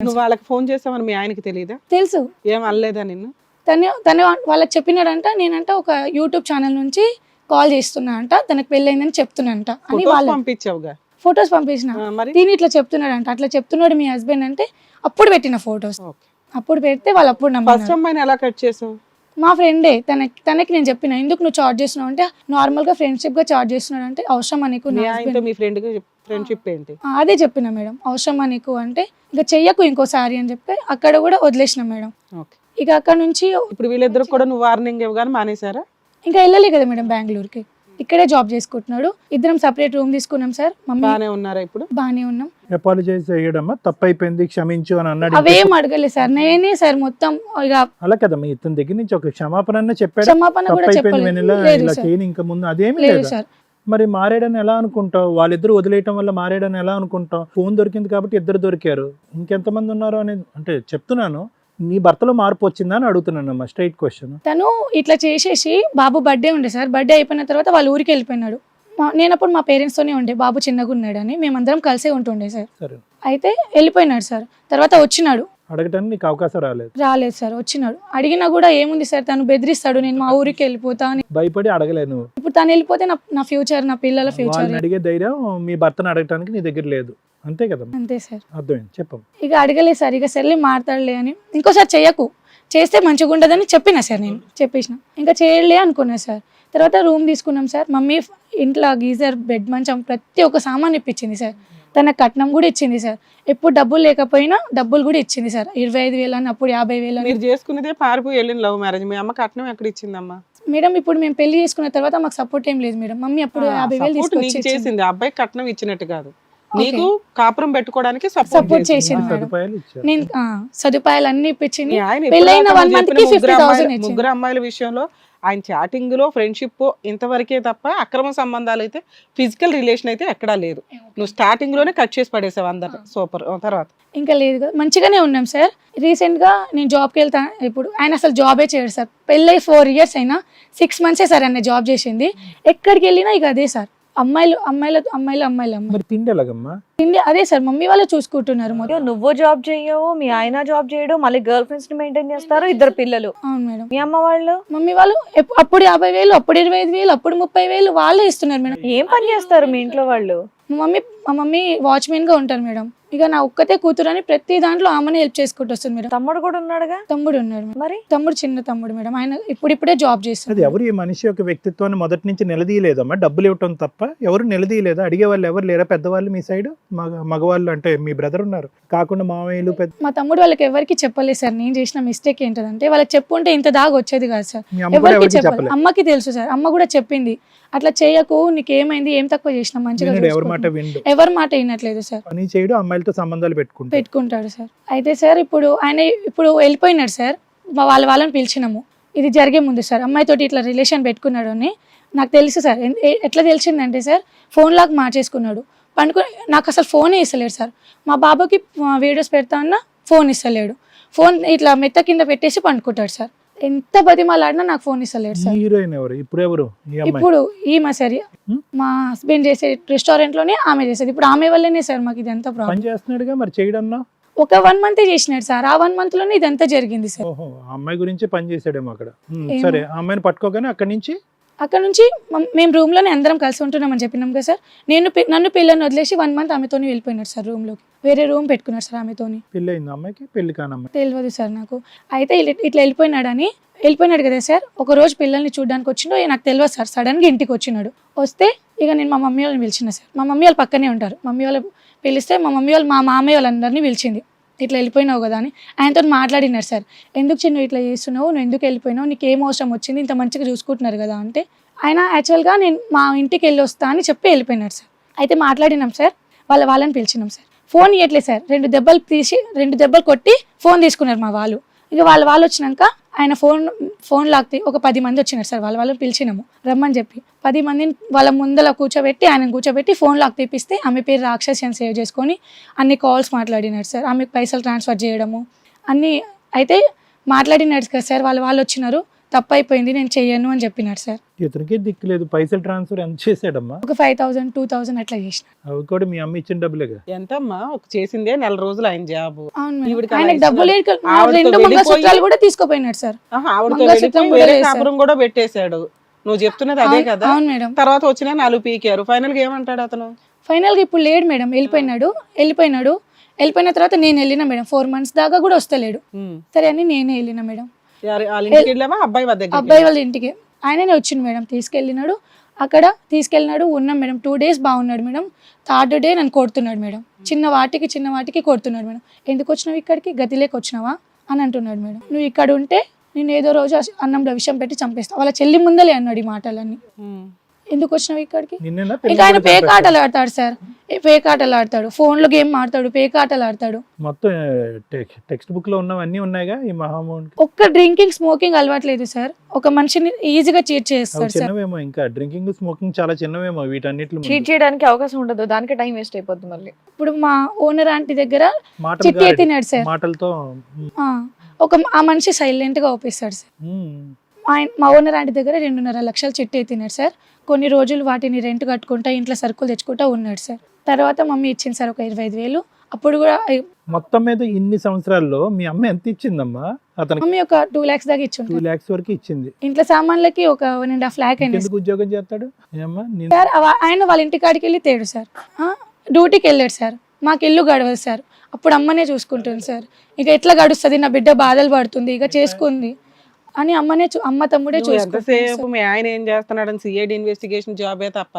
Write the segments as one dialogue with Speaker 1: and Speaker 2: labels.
Speaker 1: నువ్వు వాళ్ళకి ఫోన్ చేసావని మీ ఆయనకి తెలియదా?
Speaker 2: తెలుసు.
Speaker 1: ఏం అనలేదా నిన్ను?
Speaker 2: తను వాళ్ళకి చెప్పినాడంట, నేనంట ఒక యూట్యూబ్ ఛానల్ నుంచి కాల్ చేస్తున్నా అంట, తనకు పెళ్ళైందని చెప్తున్నానంట అని వాళ్ళు
Speaker 1: పంపించావుగా
Speaker 2: ఫొటోస్ పంపించిన. దీని ఇట్లా చెప్తున్నాడంట, అట్లా చెప్తున్నాడు మీ హస్బెండ్ అంటే అప్పుడు పెట్టిన ఫొటోస్. అప్పుడు పెడితే వాళ్ళు అప్పుడు
Speaker 1: నమ్మారు. ఎలా కట్ చేసావు?
Speaker 2: మా ఫ్రెండే తనకి నేను చెప్పిన, ఎందుకు నువ్వు చార్జ్ చేస్తున్నావు అంటే నార్మల్ గా ఫ్రెండ్షిప్ గా చార్జ్ చేస్తున్నాడు అంటే అవసరమా నీకు, అదే చెప్పిన మేడం, అవసరమా నీకు అంటే ఇక చెయ్యకు ఇంకోసారి అని చెప్పి అక్కడ కూడా వదిలేసిన మేడం. ఇక అక్కడ నుంచి
Speaker 1: ఇప్పుడు వీళ్ళిద్దరు కూడా నువ్వు వార్నింగ్ ఇవ్వగానే మానేశారా?
Speaker 2: ఇంకా వెళ్ళలే కదా మేడం బెంగళూరుకి, ఇక్కడే జాబ్ చేసుకుంటున్నాడు. ఇద్దరం సపరేట్ రూమ్ తీసుకున్నాం సార్.
Speaker 1: బానే ఉన్నారా ఇప్పుడు?
Speaker 2: బానే ఉన్నాం.
Speaker 3: అపాలజైజ్ చేయడమ్మా, తప్పైపోయింది క్షమించు అని అన్నాడు?
Speaker 2: అవేం అడగలేదు సార్, నేనే సార్ మొత్తం ఇక
Speaker 3: అలా కదమ్మా, ఇతని దగ్గర నుంచి ఒక క్షమాపణ చెప్పాడు.
Speaker 2: క్షమాపణ కూడా చెప్పలేదు
Speaker 3: ఇంకా ముందు అదేమి లేదు సార్. మరి మారేడని ఎలా అనుకుంటావు? వాళ్ళిద్దరు వదిలేయటం వల్ల మారేడని ఎలా అనుకుంటావు? ఫోన్ దొరికింది కాబట్టి ఇద్దరు దొరికారు, ఇంకెంతమంది ఉన్నారు అనేది అంటే చెప్తున్నాను. నీ భర్తలో మార్పు వచ్చిందా అని అడుగుతున్నానమ్మా, స్ట్రైట్ క్వశ్చన్.
Speaker 2: తను ఇట్లా చేసేసి బాబు బర్త్డే ఉండే సార్, బర్త్డే అయిపోయిన తర్వాత వాళ్ళ ఊరికి వెళ్ళిపోయినాడు. నేను అప్పుడు మా పేరెంట్స్ తోనే ఉండే, బాబు చిన్నగా ఉన్నాడు అని మేమందరం కలిసే ఉంటుండే సార్. అయితే వెళ్ళిపోయినాడు సార్. తర్వాత వచ్చినాడు,
Speaker 3: అడగటానికి నీకు అవకాశం రాలేదు
Speaker 2: సార్. వచ్చినాడు, అడిగినా కూడా ఏముంది సార్, తను బెదిరిస్తాడు, నేను మా ఊరికి వెళ్ళిపోతా అని.
Speaker 3: భయపడి అడగలేదు.
Speaker 2: ఇప్పుడు తను వెళ్ళిపోతే నా ఫ్యూచర్, నా పిల్లల ఫ్యూచర్
Speaker 3: అడిగే ధైర్యం మీ భర్తను అడగటానికి నీ దగ్గర లేదు, అంతే కదా?
Speaker 2: అంతే సార్.
Speaker 3: అర్థమైంది, చెప్పం.
Speaker 2: ఇక అడగలేదు సార్, ఇక సర్లే మాట్లాడలే అని, ఇంకోసారి చెయ్యకు, చేస్తే మంచిగా ఉండదని చెప్పిన సార్, నేను చెప్పేసిన. ఇంకా చేయలే అనుకున్నా సార్. తర్వాత రూమ్ తీసుకున్నాం సార్. మమ్మీ ఇంట్లో గీజర్, బెడ్, మంచం ప్రతి ఒక్క సామాన్ ఇప్పించింది సార్. తన కట్నం కూడా ఇచ్చింది సార్. ఎప్పుడు డబ్బులు లేకపోయినా డబ్బులు కూడా ఇచ్చింది సార్. 25,000 అని, అప్పుడు 50,000.
Speaker 1: మీరు చేసుకున్నదే పారిపోయి వెళ్ళిన లవ్ మ్యారేజ్. మీ అమ్మ కట్నం ఎక్కడ ఇచ్చిందమ్మా?
Speaker 2: మేడం ఇప్పుడు మేము పెళ్లి చేసుకున్న తర్వాత మాకు సపోర్ట్ ఏం లేదు మేడం. మమ్మీ అప్పుడు 50,000
Speaker 1: తీసుకొచ్చింది. అబ్బాయి కట్నం ఇచ్చినట్టు కాదు, నీకు కాపురం పెట్టుకోవడానికి
Speaker 2: సపోర్ట్ చేసింది మేడం. నేను సదుపాయాలు అన్ని ఇప్పించింది. పెళ్ళైన 1 month కి 50,000 ఇచ్చింది.
Speaker 1: ముగ్గురు అమ్మాయిల విషయంలో ఆయన చాటింగ్ లో ఫ్రెండ్షిప్ ఇంతవరకే తప్ప అక్రమ సంబంధాలు అయితే, ఫిజికల్ రిలేషన్ అయితే ఎక్కడా లేదు. నువ్వు స్టార్టింగ్ లోనే కట్ చేసి పడేసావు అందరు. సూపర్. తర్వాత
Speaker 2: ఇంకా లేదు కదా, మంచిగానే ఉన్నాం సార్. రీసెంట్ గా నేను జాబ్కి వెళ్తా, ఇప్పుడు ఆయన అసలు జాబే చేయడు సార్. పెళ్ళై 4 years అయినా 6 months సార్ ఆయన జాబ్ చేసింది. ఎక్కడికి వెళ్ళినా ఇక అదే సార్, అమ్మాయిలు. తిండి అదే సార్, మమ్మీ వాళ్ళు చూసుకుంటున్నారు.
Speaker 4: నువ్వు జాబ్ చేయవు, మీ ఆయన జాబ్ చేయడు, మళ్ళీ గర్ల్ ఫ్రెండ్స్ ని మెయింటైన్ చేస్తారు, 2 పిల్లలు.
Speaker 2: అవును మేడం.
Speaker 4: మీ అమ్మ వాళ్ళు,
Speaker 2: మమ్మీ వాళ్ళు అప్పుడు 50,000, అప్పుడు 25,000, అప్పుడు 30,000 వాళ్ళే ఇస్తున్నారు మేడం.
Speaker 4: ఏం పని చేస్తారు మీ ఇంట్లో వాళ్ళు?
Speaker 2: మా మమ్మీ వాచ్మెన్ గా ఉంటారు మేడం. ఇక నా ఒక్కతే కూతురు అని ప్రతి దాంట్లో ఆమెనే హెల్ప్ చేసుకుంటూ వస్తుంది మేడం.
Speaker 4: తమ్ముడు కూడా ఉన్నాడుగా?
Speaker 2: తమ్ముడు ఉన్నాడు.
Speaker 4: మరి
Speaker 2: తమ్ముడు చిన్న తమ్ముడు మేడం, ఆయన ఇప్పుడిప్పుడే జాబ్ చేస్తారు.
Speaker 3: ఎవరు ఈ మనిషి యొక్క వ్యక్తిత్వాన్ని మొదటి నుంచి నిలదీయలేదమ్మా? డబ్బులు ఇవ్వటం తప్ప ఎవరు నిలదీయలేదా? అడిగే వాళ్ళు ఎవరు లేరా? పెద్దవాళ్ళు మీ సైడ్, మగవాళ్ళు అంటే మీ బ్రదర్ ఉన్నారు కాకుండా మామయ్యలు?
Speaker 2: మా తమ్ముడు వాళ్ళకి ఎవరికి చెప్పలేదు సార్. నేను చేసిన మిస్టేక్ ఏంటంటే వాళ్ళకి చెప్పుంటే ఇంత దాకా వచ్చేది కాదు సార్. ఎవరికి చెప్పాలి? అమ్మకి తెలుసు సార్, అమ్మ కూడా చెప్పింది, అట్లా చేయకు, నీకేమైంది, ఏం తక్కువ చేసినా మంచిగా. ఎవరి మాట వినట్లేదు సార్. పని చేయడు, అమ్మాయిలతో సంబంధాలు పెట్టుకుంటాడు సార్. అయితే సార్ ఇప్పుడు ఆయన వెళ్ళిపోయినాడు సార్. వాళ్ళని పిలిచినాము, ఇది జరిగే ముందు సార్ అమ్మాయితోటి ఇట్లా రిలేషన్ పెట్టుకున్నాడు అని నాకు తెలుసు సార్. ఎట్లా తెలిసిందంటే సార్, ఫోన్ లాగా మార్చేసుకున్నాడు. నాకు అసలు ఫోనే ఇస్తలేడు సార్. మా బాబాకి వీడియోస్ పెడతా అన్నా ఫోన్ ఇస్తలేడు. ఫోన్ ఇట్లా మెత్త కింద పెట్టేసి పండుకుంటాడు సార్. ఎంత బతిమాలాడినా నాకు ఫోన్ ఇస్తలేడు సార్. ఇప్పుడు ఈమె సార్, మా హస్బెండ్ చేసే రెస్టారెంట్ లోనే ఆమె చేసేది. ఇప్పుడు ఆమె వల్లనే సార్ మాకు ఇదంతా ప్రాబ్లం. ఒక 1 month చేసినాడు సార్. ఆ 1 month లోనే ఇదంతా జరిగింది సార్.
Speaker 3: అమ్మాయి గురించి పని చేసాడేమో అక్కడ. సరే, అమ్మాయిని పట్టుకోగానే అక్కడ నుంచి
Speaker 2: మేము రూమ్ లోనే అందరం కలిసి ఉంటున్నామని చెప్పినాం కదా సార్. నన్ను పిల్లని వదిలేసి 1 month ఆమెతోని వెళ్ళిపోయినాడు సార్. రూమ్ లోకి వేరే రూమ్ పెట్టుకున్నాడు సార్ ఆమెతోని. తెలియదు సార్ నాకు. అయితే ఇట్లా వెళ్ళిపోయినాడు కదా సార్. ఒక రోజు పిల్లల్ని చూడడానికి వచ్చిండో నాకు తెలియదు సార్. సడన్ గా ఇంటికి వచ్చినాడు. వస్తే ఇక నేను మా మమ్మీ వాళ్ళని పిలిచిన సార్. మా మమ్మీ వాళ్ళు పక్కనే ఉంటారు. మమ్మీ వాళ్ళు పిలిస్తే మా మమ్మీ వాళ్ళు మా మామయ్య వాళ్ళందరినీ పిలిచింది. ఇట్లా వెళ్ళిపోయినావు కదా అని ఆయనతో మాట్లాడినారు సార్. ఎందుకు చిన్న ఇట్లా చేస్తున్నావు, నువ్వు ఎందుకు వెళ్ళిపోయినావు, నీకు ఏం అవసరం వచ్చింది, ఇంత మంచిగా చూసుకుంటున్నారు కదా అంటే ఆయన యాక్చువల్గా నేను మా ఇంటికి వెళ్ళి వస్తా అని చెప్పి వెళ్ళిపోయినాడు సార్. అయితే మాట్లాడినాం సార్, వాళ్ళని పిలిచినాం సార్. ఫోన్ ఇవ్వట్లేదు సార్. 2 దెబ్బలు కొట్టి ఫోన్ తీసుకున్నారు మా వాళ్ళు. ఇక వాళ్ళు వచ్చినాక ఆయన ఫోన్ లాక్తే ఒక 10 మంది వచ్చినారు సార్. వాళ్ళని పిలిచినాము, రమ్మని చెప్పి 10 మందిని వాళ్ళ ముందర ఆయన కూర్చోబెట్టి ఫోన్ లాక్ తెప్పిస్తే ఆమె పేరు రాక్షసి అని సేవ్ చేసుకొని అన్ని కాల్స్ మాట్లాడినాడు సార్. ఆమెకు పైసలు ట్రాన్స్ఫర్ చేయడము అన్నీ అయితే మాట్లాడినాడు కదా సార్. వాళ్ళు వచ్చినారు. తప్పైపోయింది నేను చెయ్యను అని చెప్పినాడు సార్.
Speaker 3: ఇతనికి దిక్కు లేదు, పైసలు ట్రాన్స్ఫర్ ఎంత చేసాడమ్మా?
Speaker 2: ఒక 5,000 2,000 అట్లా చేసిన.
Speaker 3: అవి కూడా మీ అమ్మ ఇచ్చిన డబ్బులేగా.
Speaker 1: ఎంతమ్మా ఒక చేసిందే 4 రోజులు ఆయన జాబ్.
Speaker 2: అవును మేడం.
Speaker 1: ఈవిడికి
Speaker 2: ఆయనకు
Speaker 1: అలా
Speaker 2: డబ్బులు
Speaker 1: ఆవిడతో
Speaker 2: 2
Speaker 1: వెళ్ళిపోయి-
Speaker 2: మంగళసూత్రాలు కూడా తీసుకోపోయినాడు సార్.
Speaker 1: ఆవిడతో
Speaker 2: మంగళసూత్రం
Speaker 1: వెళ్ళిపోయి
Speaker 2: కూడా
Speaker 1: వేరే
Speaker 2: లేదు సార్.
Speaker 1: కాపురం కూడా పెట్టేశాడు. నువ్వు చెప్తున్నది అదే కదా.
Speaker 2: అవును మేడం.
Speaker 1: తర్వాత వచ్చిన 4 పీకారు. ఫైనల్ గా ఏమంటాడు అతను?
Speaker 2: ఫైనల్ గా ఇప్పుడు లేడు మేడం, వెళ్ళిపోయిన తర్వాత నేను వెళ్ళిన మేడం. 4 months దాకా కూడా వస్తలేడు. సరే అని నేనే వెళ్ళిన మేడం.
Speaker 1: వాళ్ళ ఇంటికి వెళ్ళావా అబ్బాయి వాళ్ళ దగ్గరికి?
Speaker 2: అబ్బాయి వాళ్ళ ఇంటికి ఆయననే వచ్చింది మేడం, తీసుకెళ్ళినాడు. ఉన్నాం మేడం 2 days బాగున్నాడు మేడం. 3rd day నన్ను కొడుతున్నాడు మేడం. చిన్న వాటికి కొడుతున్నాడు మేడం. ఎందుకు వచ్చినావు ఇక్కడికి, గతి లేక వచ్చినావా అని అంటున్నాడు మేడం. నువ్వు ఇక్కడ ఉంటే నేను ఏదో రోజు అన్నంలో విషయం పెట్టి చంపేస్తా. వాళ్ళ చెల్లి ముందలే అన్నాడు ఈ మాటలన్నీ. ఎందుకు వచ్చినావు ఇక్కడికి? ఇక ఆయన పేక ఆటలు ఆడతాడు సార్, ఫోన్ లో గేమ్ ఆడతాడు, పేక ఆటలు ఆడతాడు.
Speaker 3: మొత్తం టెక్స్ట్ బుక్ లో ఉన్నవన్నీ ఉన్నాయిగా ఈ మహామౌన్.
Speaker 2: ఒక్క డ్రింకింగ్ స్మోకింగ్ అలవాట్లేదు సార్. ఒక మనిషిని ఈజీగా చీట్ చేస్తాడు సార్.
Speaker 3: చిన్నవేమో, ఇంకా డ్రింకింగ్ స్మోకింగ్ చాలా చిన్నవేమో వీటన్నిటిలో.
Speaker 4: చీట్ చేయడానికి అవకాశం ఉండదు, దానికి టైం వేస్ట్ అయిపోద్ది మళ్ళీ.
Speaker 2: ఇప్పుడు మా ఓనర్ ఆంటీ దగ్గర చిట్టి తిన్నాడు సార్
Speaker 3: మాటలతో.
Speaker 2: ఆ మనిషి సైలెంట్ గా ఒప్పిస్తాడు సార్. మా ఓనర్ ఆంటీ దగ్గర 2.5 లక్షలు చిట్టి తిన్నాడు సార్. కొన్ని రోజులు వాటిని రెంట్ కట్టుకుంటా, ఇంట్లో సరుకులు తెచ్చుకుంటా ఉన్నాడు సార్. తర్వాత మమ్మీ ఇచ్చింది సార్ ఒక 25,000. అప్పుడు కూడా
Speaker 3: మొత్తం మీద ఇన్ని సంవత్సరాల్లో మీ అమ్మ ఎంత ఇచ్చిందమ్మా అతనికి?
Speaker 2: మమ్మీ ఒక 2 lakhs దాకా ఇచ్చింది.
Speaker 3: 2 lakhs వరకు ఇచ్చింది.
Speaker 2: ఇంట్లో సామాన్లకి ఒక 1.5 lakh అయింది.
Speaker 3: ఎందుకు ఉద్యోగం చేస్తాడు
Speaker 2: సార్? ఆయన వాళ్ళ ఇంటి కాడికి వెళ్ళి తేడు సార్, డ్యూటీకి వెళ్ళాడు సార్. మాకు ఇల్లు గడవదు సార్. అప్పుడు అమ్మనే చూసుకుంటుంది సార్. ఇక ఎట్లా గడుస్తుంది, నా బిడ్డ బాధలు పడుతుంది, ఇక చేసుకుంది అని అమ్మ తమ్ముడే
Speaker 1: ఎంతసేపు మీ ఆయన ఏం చేస్తున్నాడని సిఐడి ఇన్వెస్టిగేషన్ జాబే తప్ప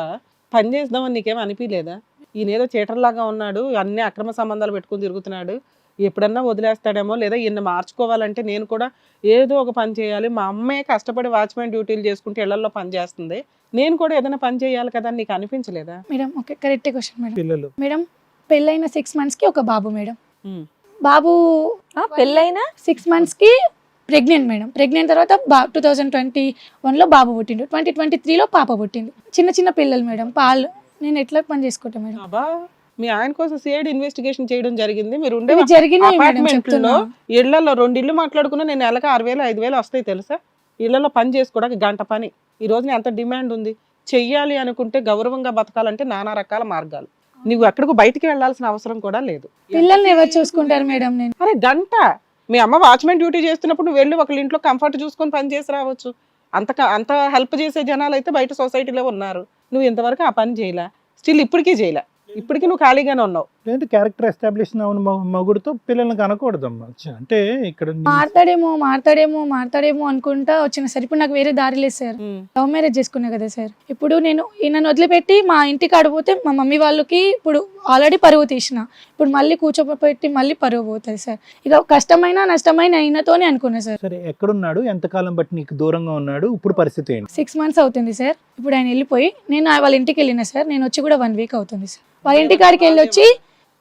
Speaker 1: పని చేద్దామని నీకేం అనిపించలేదా? ఈయనేదో చీటర్ లాగా ఉన్నాడు, అన్ని అక్రమ సంబంధాలు పెట్టుకుని తిరుగుతున్నాడు, ఎప్పుడన్నా వదిలేస్తాడేమో, లేదా ఈయన మార్చుకోవాలంటే నేను కూడా ఏదో ఒక పని చేయాలి, మా అమ్మే కష్టపడి వాచ్మెన్ డ్యూటీలు చేసుకుంటే ఇళ్లలో పని చేస్తుంది, నేను కూడా ఏదైనా పని చేయాలి కదా అని నీకు అనిపించలేదా?
Speaker 2: Madam okay, correct question madam.
Speaker 3: పిల్లలు
Speaker 2: మేడం పెళ్ళైన 6 months కి ఒక బాబు మేడం. బాబు
Speaker 4: పెళ్ళైనా
Speaker 2: 6 months కి ప్రెగ్నెంట్ మేడం. ప్రెగ్నెంట్ తర్వాత 2021లో బాబు పుట్టిండు, 2023లో పాప పుట్టింది. చిన్న పిల్లలు మేడం, పాలు. నేను ఎట్లా పని చేసుకుంటా మేడం?
Speaker 1: అబ్బా, మీ ఆయన కోసం సిఐడి ఇన్వెస్టిగేషన్ చేయడం జరిగింది. మీరు ఉండే
Speaker 2: ఇవి జరిగినాయి మేడం,
Speaker 1: అపార్ట్మెంట్ లో
Speaker 2: చెప్తున్నా.
Speaker 1: ఇళ్లలో 2 ఇళ్ళు మాట్లాడుకున్నా నేను నెలకు 6,000 5,000 వస్తాయి తెలుసా? ఇళ్లలో పని చేసుకోవడానికి గంట పని. ఈ రోజున ఎంత డిమాండ్ ఉంది. చెయ్యాలి అనుకుంటే, గౌరవంగా బతకాలంటే నానా రకాల మార్గాలు. నువ్వు ఎక్కడికి బయటికి వెళ్ళాల్సిన అవసరం కూడా లేదు.
Speaker 2: పిల్లల్ని ఎవరు చూసుకుంటారు మేడం? నేను
Speaker 1: అరే గంట మీ అమ్మ వాచ్మెన్ డ్యూటీ చేస్తున్నప్పుడు నువ్వు వెళ్ళి ఒకళ్ళ ఇంట్లో కంఫర్ట్ చూసుకొని పని చేసి రావచ్చు. అంత హెల్ప్ చేసే జనాలు అయితే బయట సొసైటీలో ఉన్నారు. నువ్వు ఇంతవరకు ఆ పని చేయలే, స్టిల్ ఇప్పటికీ చేయలే. ఇప్పటికీ నువ్వు ఖాళీగానే ఉన్నావు.
Speaker 3: ఏంటి క్యారెక్టర్ ఎస్టాబ్లిష్ అవును మగుడితో పిల్లల్ని కనకూడదమ్మా. అంటే ఇక్కడ
Speaker 2: మారతాడేమో అనుకుంటా వచ్చిన సార్. ఇప్పుడు నాకు వేరే దారి లేదు సార్. లవ్ మ్యారేజ్ చేసుకున్నా కదా సార్. ఇప్పుడు నేను ఈయనను వదిలిపెట్టి మా ఇంటికి ఆడిపోతే మా మమ్మీ వాళ్ళకి ఇప్పుడు ఆల్రెడీ పరువు తీసిన, ఇప్పుడు మళ్ళీ కూర్చోపెట్టి మళ్ళీ పరువు పోతుంది సార్. ఇక కష్టమైన నష్టమైన అయినతోనే అనుకున్నా సార్.
Speaker 3: సరే, ఎక్కడున్నాడు, ఎంతకాలం బట్టి నీకు దూరంగా ఉన్నాడు, ఇప్పుడు పరిస్థితి ఏంటి?
Speaker 2: 6 months అవుతుంది సార్. ఇప్పుడు ఆయన వెళ్ళిపోయి నేను వాళ్ళ ఇంటికి వెళ్ళిన సార్. నేను వచ్చి కూడా 1 week అవుతుంది సార్. వాళ్ళ ఇంటి కాడికి వెళ్ళి వచ్చి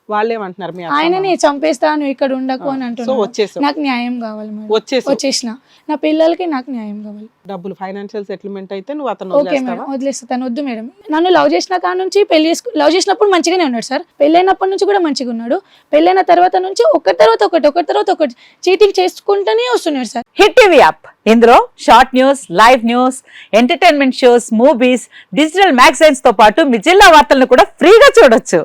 Speaker 1: వాళ్ళేమంటున్నారు? మీ
Speaker 2: ఆయనని చంపేస్తాను ఇక్కడ ఉండకు అని అంటున్నారు. నాకు న్యాయం కావాలి మేడం. వచ్చేసిన నా పిల్లలకి నాకు న్యాయం కావాలి.
Speaker 1: డబ్బులు ఫైనాన్షియల్ సెటిల్మెంట్ అయితే నువ్వు అతను
Speaker 2: ఓకే మేడం, వదిలేస్తా. తను వద్దు మేడం. నన్ను లవ్ చేసిన కాడ నుంచి లవ్ చేసినప్పుడు మంచిగానే ఉన్నాడు సార్. పెళ్ళైనప్పటి నుంచి కూడా మంచిగా ఉన్నాడు. పెళ్ళైన తర్వాత నుంచి ఒకటి తర్వాత ఒకటి చీటింగ్ చేసుకుంటూనే వస్తున్నాడు సార్.
Speaker 5: హిట్ టీవీ యాప్, ఇందులో short news, live news, entertainment shows, movies, digital magazines తో పాటు మీ జిల్లా వార్తలను కూడా ఫ్రీగా చూడొచ్చు.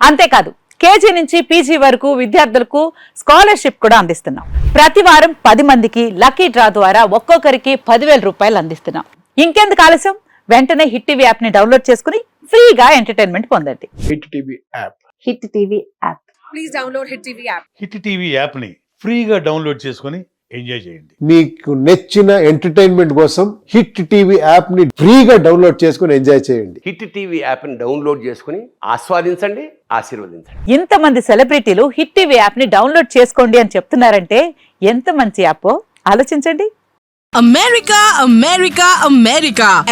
Speaker 5: అంతేకాదు కేజీ నుంచి పీజీ వరకు విద్యార్థులకు స్కాలర్షిప్ కూడా అందిస్తున్నాం. ప్రతి వారం 10 మందికి లక్కీ డ్రా ద్వారా ఒక్కొక్కరికి 10,000 రూపాయలు అందిస్తున్నాం. ఇంకెందుకు ఆలస్యం, వెంటనే హిట్ టీవీ యాప్ ని డౌన్లోడ్ చేసుకుని ఫ్రీగా ఎంటర్టైన్మెంట్ పొందండి.
Speaker 6: Hit TV app.
Speaker 5: Hit TV app.
Speaker 7: Please download hit TV app.
Speaker 6: Hit TV app ని ఫ్రీగా డౌన్లోడ్ చేసుకొని ఎంజాయ్ చేయండి.
Speaker 8: మీకు నచ్చిన ఎంటర్టైన్మెంట్ కోసం హిట్ టీవీ యాప్ ని ఫ్రీగా డౌన్లోడ్ చేసుకొని ఎంజాయ్ చేయండి.
Speaker 9: హిట్ టీవీ యాప్ ని డౌన్లోడ్ చేసుకుని ఆస్వాదించండి, ఆశీర్వదించండి.
Speaker 5: ఇంతమంది సెలబ్రిటీలు హిట్ టీవీ యాప్ ని డౌన్లోడ్ చేసుకోండి అని చెప్తున్నారంటే ఎంత మంచి యాప్ ఆలోచించండి.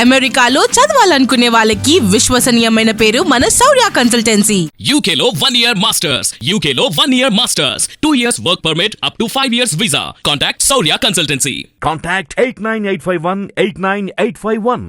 Speaker 7: అమెరికాలో చదవాలనుకునే వాళ్ళకి విశ్వసనీయమైన పేరు మన శౌర్య కన్సల్టెన్సీ.
Speaker 10: UK లో 1 year masters. UK లో 1 year masters. 2 years work permit up to 5 years visa. Contact Saurya Consultancy.
Speaker 11: Contact 89851 89851.